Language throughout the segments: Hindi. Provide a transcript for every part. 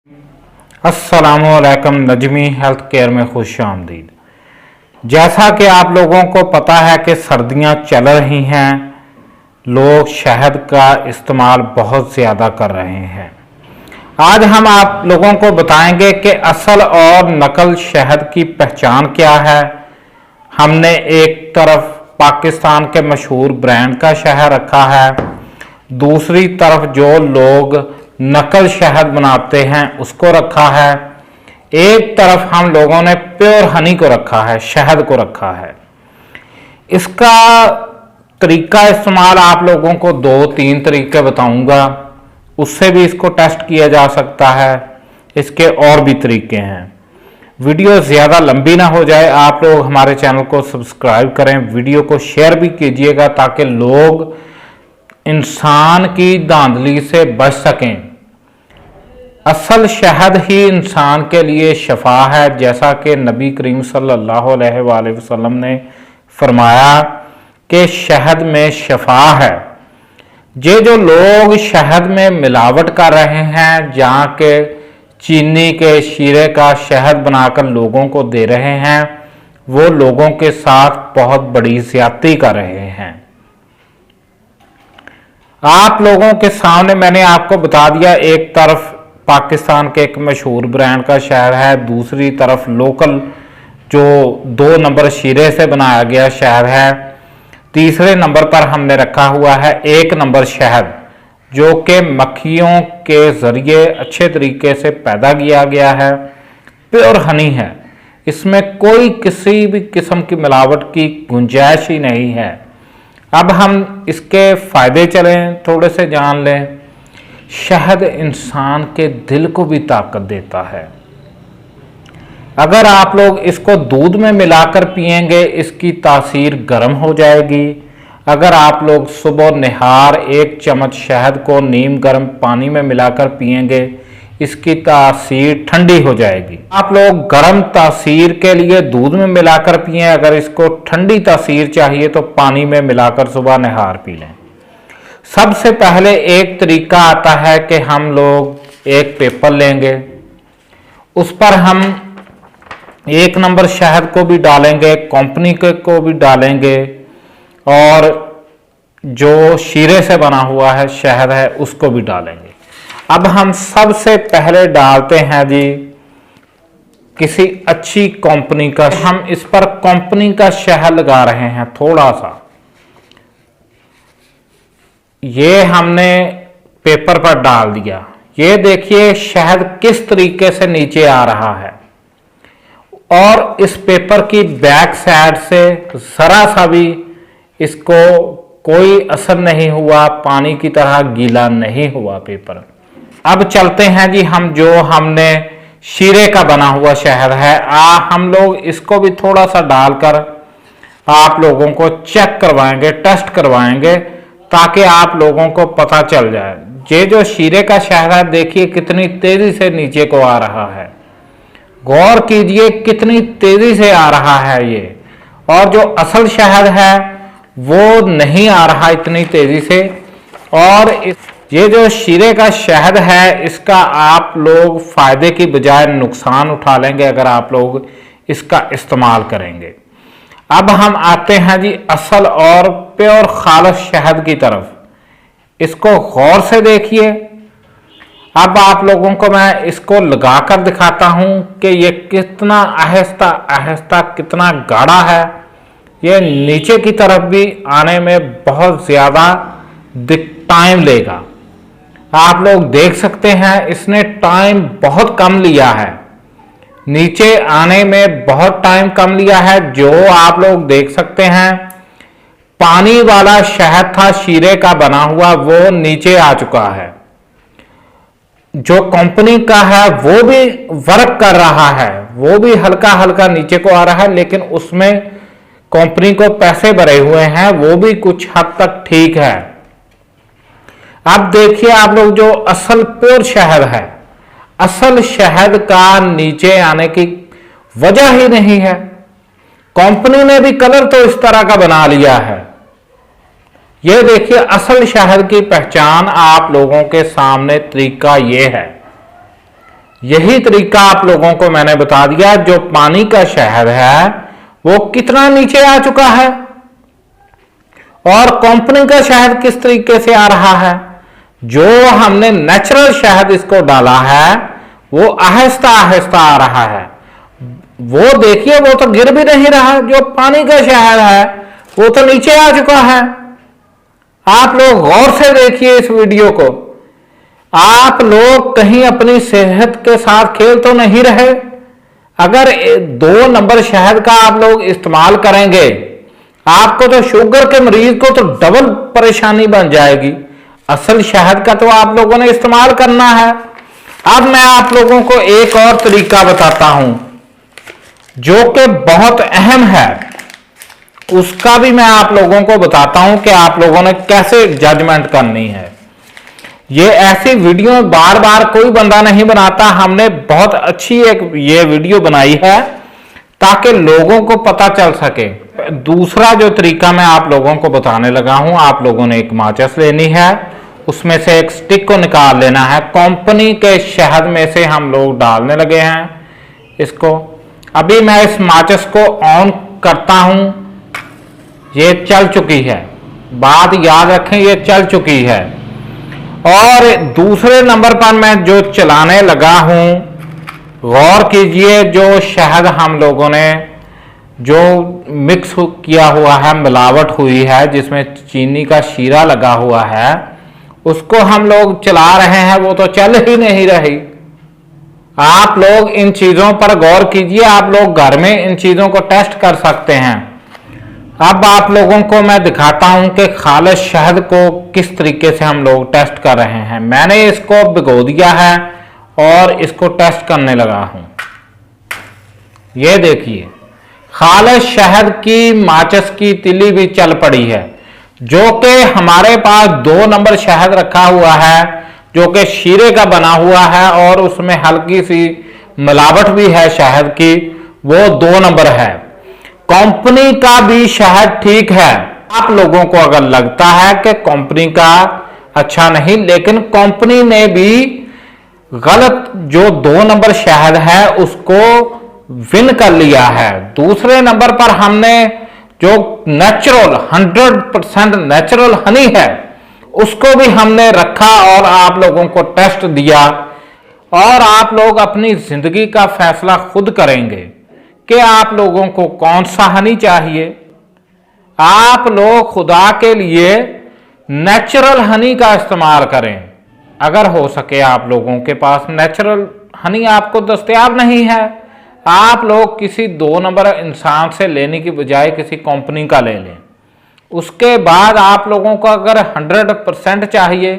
अस्सलामुअलैकुम। नजमी हेल्थ केयर में खुश आमदीद। जैसा कि आप लोगों को पता है कि सर्दियां चल रही हैं, लोग शहद का इस्तेमाल बहुत ज़्यादा कर रहे हैं। आज हम आप लोगों को बताएंगे कि असल और नकल शहद की पहचान क्या है। हमने एक तरफ पाकिस्तान के मशहूर ब्रांड का शहद रखा है, दूसरी तरफ जो लोग नकल शहद बनाते हैं उसको रखा है, एक तरफ हम लोगों ने प्योर हनी को रखा है, शहद को रखा है। इसका तरीका इस्तेमाल आप लोगों को 2-3 तरीके बताऊंगा, उससे भी इसको टेस्ट किया जा सकता है। इसके और भी तरीके हैं। वीडियो ज़्यादा लंबी ना हो जाए, आप लोग हमारे चैनल को सब्सक्राइब करें, वीडियो को शेयर भी कीजिएगा ताकि लोग इंसान की धांधली से बच सकें। असल शहद ही इंसान के लिए शफा है, जैसा कि नबी करीम सल्लल्लाहु अलैहि वसल्लम ने फरमाया कि शहद में शफा है। ये जो लोग शहद में मिलावट कर रहे हैं, जहाँ के चीनी के शीरे का शहद बनाकर लोगों को दे रहे हैं, वो लोगों के साथ बहुत बड़ी ज्यादती कर रहे हैं। आप लोगों के सामने मैंने आपको बता दिया, एक तरफ पाकिस्तान के एक मशहूर ब्रांड का शहद है, दूसरी तरफ लोकल जो 2 नंबर शीरे से बनाया गया शहद है, तीसरे नंबर पर हमने रखा हुआ है 1 नंबर शहद जो कि मक्खियों के जरिए अच्छे तरीके से पैदा किया गया है, प्योर हनी है। इसमें कोई किसी भी किस्म की मिलावट की गुंजाइश ही नहीं है। अब हम इसके फायदे चलें थोड़े से जान लें। शहद इंसान के दिल को भी ताकत देता है। अगर आप लोग इसको दूध में मिलाकर पिएंगे, इसकी तासीर गर्म हो जाएगी। अगर आप लोग सुबह निहार 1 चम्मच शहद को नीम गर्म पानी में मिलाकर पिएंगे, इसकी तासीर ठंडी हो जाएगी। आप लोग गर्म तासीर के लिए दूध में मिलाकर पिएं, अगर इसको ठंडी तासीर चाहिए तो पानी में मिलाकर सुबह निहार पी लें। सबसे पहले एक तरीका आता है कि हम लोग एक पेपर लेंगे, उस पर हम 1 नंबर शहद को भी डालेंगे, कंपनी के को भी डालेंगे, और जो शीरे से बना हुआ है शहद है उसको भी डालेंगे। अब हम सबसे पहले डालते हैं जी किसी अच्छी कंपनी का। हम इस पर कंपनी का शहद लगा रहे हैं थोड़ा सा। ये हमने पेपर पर डाल दिया। ये देखिए शहद किस तरीके से नीचे आ रहा है, और इस पेपर की बैक साइड से जरा सा भी इसको कोई असर नहीं हुआ, पानी की तरह गीला नहीं हुआ पेपर। अब चलते हैं जी हम जो हमने शीरे का बना हुआ शहद है, हम लोग इसको भी थोड़ा सा डालकर आप लोगों को चेक करवाएंगे, टेस्ट करवाएंगे, ताकि आप लोगों को पता चल जाए। ये जो शीरे का शहद है देखिए कितनी तेजी से नीचे को आ रहा है, गौर कीजिए कितनी तेजी से आ रहा है ये। और जो असल शहद है वो नहीं आ रहा इतनी तेजी से। और ये जो शीरे का शहद है इसका आप लोग फायदे की बजाय नुकसान उठा लेंगे अगर आप लोग इसका इस्तेमाल करेंगे। अब हम आते हैं जी असल और प्योर खालिस शहद की तरफ। इसको गौर से देखिए। अब आप लोगों को मैं इसको लगाकर दिखाता हूं कि ये कितना आहिस्ता आहिस्ता कितना गाढ़ा है। ये नीचे की तरफ भी आने में बहुत ज़्यादा टाइम लेगा। आप लोग देख सकते हैं इसने टाइम बहुत कम लिया है, नीचे आने में बहुत टाइम कम लिया है। जो आप लोग देख सकते हैं पानी वाला शहद था शीरे का बना हुआ, वो नीचे आ चुका है। जो कंपनी का है वो भी वर्क कर रहा है, वो भी हल्का हल्का नीचे को आ रहा है, लेकिन उसमें कंपनी को पैसे भरे हुए हैं, वो भी कुछ हद तक ठीक है। अब देखिए आप लोग जो असल प्योर शहद है, असल शहद का नीचे आने की वजह ही नहीं है। कंपनी ने भी कलर तो इस तरह का बना लिया है। ये देखिए असल शहद की पहचान आप लोगों के सामने तरीका ये है। यही तरीका आप लोगों को मैंने बता दिया। जो पानी का शहद है वो कितना नीचे आ चुका है और कंपनी का शहद किस तरीके से आ रहा है। जो हमने नेचुरल शहद इसको डाला है वो आहिस्ता आहिस्ता आ रहा है। वो देखिए, वो तो गिर भी नहीं रहा। जो पानी का शहद है वो तो नीचे आ चुका है। आप लोग गौर से देखिए इस वीडियो को। आप लोग कहीं अपनी सेहत के साथ खेल तो नहीं रहे। अगर 2 नंबर शहद का आप लोग इस्तेमाल करेंगे, आपको तो शुगर के मरीज को तो डबल परेशानी बन जाएगी। असल शहद का तो आप लोगों ने इस्तेमाल करना है। अब मैं आप लोगों को एक और तरीका बताता हूं जो कि बहुत अहम है। उसका भी मैं आप लोगों को बताता हूं कि आप लोगों ने कैसे जजमेंट करनी है। ये ऐसी वीडियो बार बार कोई बंदा नहीं बनाता। हमने बहुत अच्छी एक ये वीडियो बनाई है ताकि लोगों को पता चल सके। दूसरा जो तरीका मैं आप लोगों को बताने लगा हूं, आप लोगों ने एक माचिस लेनी है, उसमें से एक स्टिक को निकाल लेना है। कंपनी के शहद में से हम लोग डालने लगे हैं इसको। अभी मैं इस माचिस को ऑन करता हूं। ये चल चुकी है, बात याद रखें, ये चल चुकी है। और दूसरे नंबर पर मैं जो चलाने लगा हूं, गौर कीजिए, जो शहद हम लोगों ने जो मिक्स किया हुआ है, मिलावट हुई है, जिसमें चीनी का शीरा लगा हुआ है, उसको हम लोग चला रहे हैं, वो तो चल ही नहीं रही। आप लोग इन चीजों पर गौर कीजिए। आप लोग घर में इन चीजों को टेस्ट कर सकते हैं। अब आप लोगों को मैं दिखाता हूं कि खालिश शहद को किस तरीके से हम लोग टेस्ट कर रहे हैं। मैंने इसको भिगो दिया है और इसको टेस्ट करने लगा हूं। ये देखिए, खालिश शहद की माचिस की तिली भी चल पड़ी है। जो कि हमारे पास 2 नंबर शहद रखा हुआ है, जो कि शीरे का बना हुआ है और उसमें हल्की सी मिलावट भी है शहद की, वो 2 नंबर है। कंपनी का भी शहद ठीक है। आप लोगों को अगर लगता है कि कंपनी का अच्छा नहीं, लेकिन कंपनी ने भी गलत जो 2 नंबर शहद है उसको विन कर लिया है। दूसरे नंबर पर हमने जो नेचुरल 100% नेचुरल हनी है उसको भी हमने रखा और आप लोगों को टेस्ट दिया। और आप लोग अपनी जिंदगी का फैसला खुद करेंगे कि आप लोगों को कौन सा हनी चाहिए। आप लोग खुदा के लिए नेचुरल हनी का इस्तेमाल करें। अगर हो सके आप लोगों के पास नेचुरल हनी आपको दस्तयाब नहीं है, आप लोग किसी 2 नंबर इंसान से लेने की बजाय किसी कंपनी का ले लें। उसके बाद आप लोगों को अगर 100% चाहिए,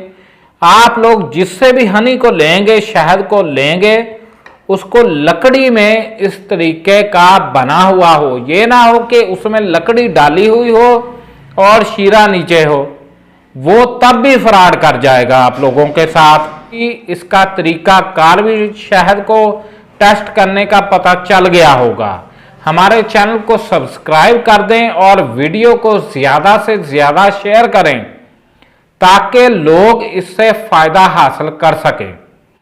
आप लोग जिससे भी हनी को लेंगे, शहद को लेंगे, उसको लकड़ी में इस तरीके का बना हुआ हो। ये ना हो कि उसमें लकड़ी डाली हुई हो और शीरा नीचे हो, वो तब भी फ्रॉड कर जाएगा आप लोगों के साथ। कि इसका तरीका कार भी शहद को टेस्ट करने का पता चल गया होगा। हमारे चैनल को सब्सक्राइब कर दें और वीडियो को ज्यादा से ज्यादा शेयर करें ताकि लोग इससे फायदा हासिल कर सकें।